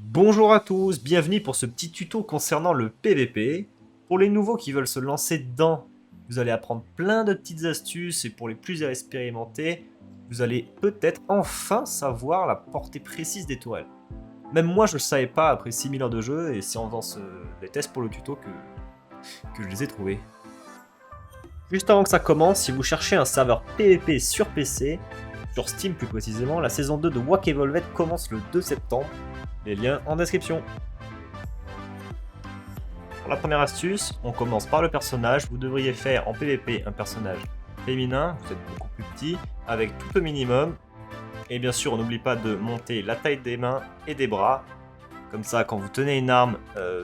Bonjour à tous, bienvenue pour ce petit tuto concernant le PVP. Pour les nouveaux qui veulent se lancer dedans, vous allez apprendre plein de petites astuces et pour les plus expérimentés, vous allez peut-être enfin savoir la portée précise des tourelles. Même moi je ne le savais pas après 6000 heures de jeu et c'est en faisant des tests pour le tuto que je les ai trouvés. Juste avant que ça commence, si vous cherchez un serveur PVP sur PC, sur Steam plus précisément, la saison 2 de Whack Evolved commence le 2 septembre. Les liens en description. Pour la première astuce, on commence par le personnage. Vous devriez faire en PVP un personnage féminin, vous êtes beaucoup plus petit, avec tout le minimum. Et bien sûr, on n'oublie pas de monter la taille des mains et des bras. Comme ça, quand vous tenez une arme,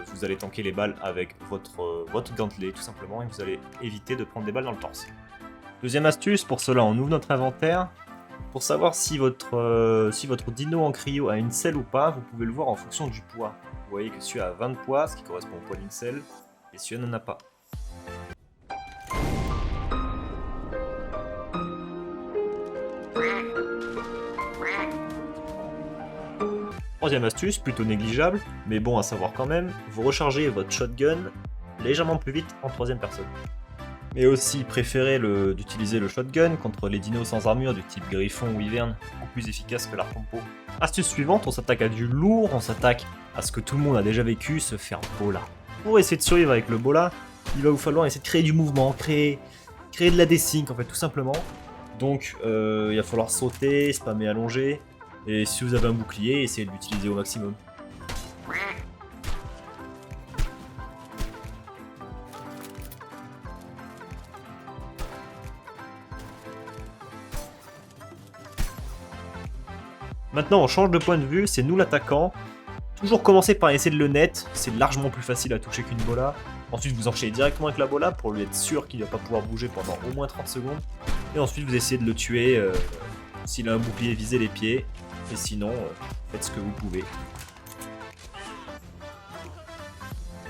vous allez tanker les balles avec votre gantelet, tout simplement, et vous allez éviter de prendre des balles dans le torse. Deuxième astuce, pour cela, on ouvre notre inventaire. Pour savoir si votre dino en cryo a une selle ou pas, vous pouvez le voir en fonction du poids. Vous voyez que celui-là a 20 de poids, ce qui correspond au poids d'une selle, et celui-là n'en a pas. Troisième astuce, plutôt négligeable, mais bon à savoir quand même, vous rechargez votre shotgun légèrement plus vite en troisième personne. Mais aussi préférez d'utiliser le shotgun contre les dinos sans armure du type Griffon ou Hiverne, beaucoup plus efficace que la compo. Astuce suivante, on s'attaque à du lourd, on s'attaque à ce que tout le monde a déjà vécu, se faire bola. Pour essayer de survivre avec le bola, il va vous falloir essayer de créer du mouvement, créer de la desync en fait tout simplement. Donc il va falloir sauter, spammer, allonger, et si vous avez un bouclier, essayez de l'utiliser au maximum. Maintenant, on change de point de vue, c'est nous l'attaquant. Toujours commencer par essayer de le net, c'est largement plus facile à toucher qu'une bola. Ensuite, vous enchaînez directement avec la bola pour lui être sûr qu'il ne va pas pouvoir bouger pendant au moins 30 secondes. Et ensuite, vous essayez de le tuer. S'il a un bouclier, visez les pieds. Et sinon, faites ce que vous pouvez.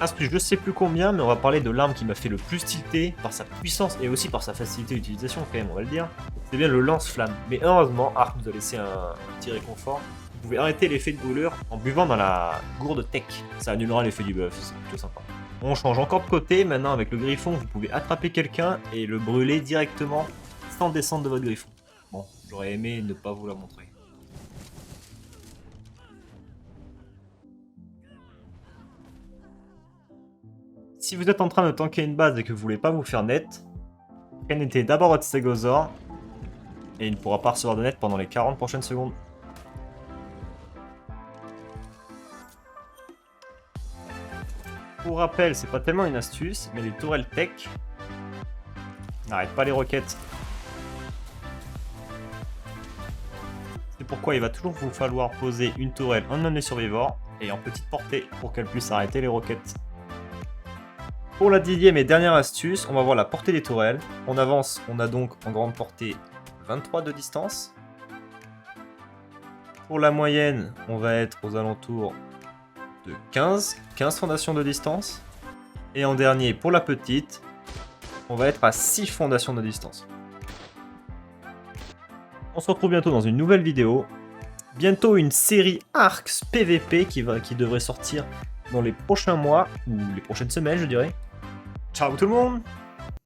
Astuce, je sais plus combien, mais on va parler de l'arme qui m'a fait le plus tilter par sa puissance et aussi par sa facilité d'utilisation, quand même, on va le dire. C'est bien le lance-flamme. Mais heureusement, Ark nous a laissé un petit réconfort. Vous pouvez arrêter l'effet de brûlure en buvant dans la gourde tech. Ça annulera l'effet du buff, c'est plutôt sympa. On change encore de côté. Maintenant, avec le griffon, vous pouvez attraper quelqu'un et le brûler directement sans descendre de votre griffon. Bon, j'aurais aimé ne pas vous la montrer. Si vous êtes en train de tanker une base et que vous voulez pas vous faire net, connectez d'abord votre Stegosaur et il ne pourra pas recevoir de net pendant les 40 prochaines secondes. Pour rappel, c'est pas tellement une astuce, mais les tourelles tech n'arrêtent pas les roquettes. C'est pourquoi il va toujours vous falloir poser une tourelle en non-survivor et en petite portée pour qu'elle puisse arrêter les roquettes. Pour la 10e et dernière astuce, on va voir la portée des tourelles. On avance, on a donc en grande portée 23 de distance. Pour la moyenne, on va être aux alentours de 15 fondations de distance. Et en dernier, pour la petite, on va être à 6 fondations de distance. On se retrouve bientôt dans une nouvelle vidéo. Bientôt une série Arks PVP qui devrait sortir dans les prochains mois, ou les prochaines semaines je dirais. Ciao tout le monde!